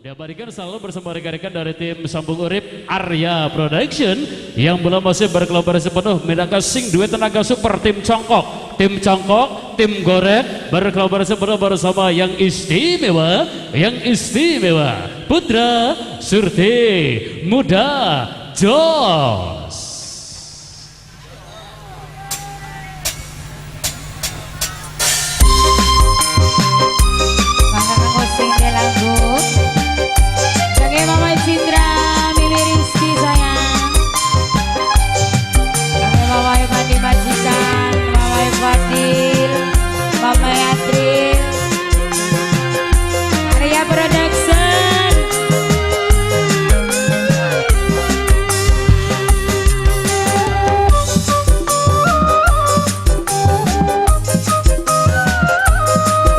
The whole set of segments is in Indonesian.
Diabadikan selalu bersama rekan-rekan dari tim Sambung Urip Arya Production yang belum masih berkolaborasi penuh menangkan sing duet tenaga super tim Congkok, tim Goreng berkolaborasi penuh bersama yang istimewa, Putra Surti Muda Jos. Mama Cindra, Mili Rizky sayang. Mama Evandi Majikan, Mama Fadil, Mama Yatrin, Arya Production.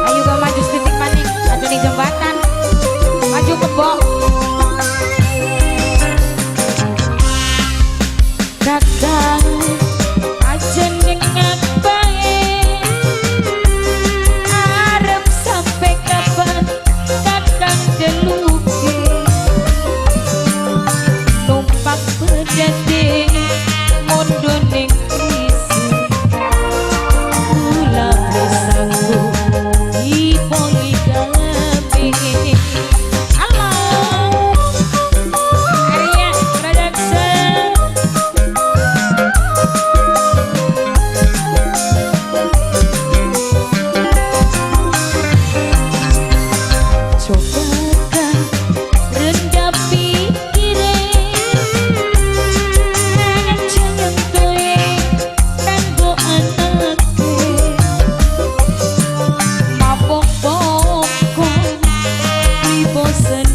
Ayo gak maju titik maning, maju di jembatan, maju ke bok. Kakang aja nengak bae, arep sampai kapan kakang deluke, numpak pedate mondo ning krisi, ulah besanku di poligami. Bosen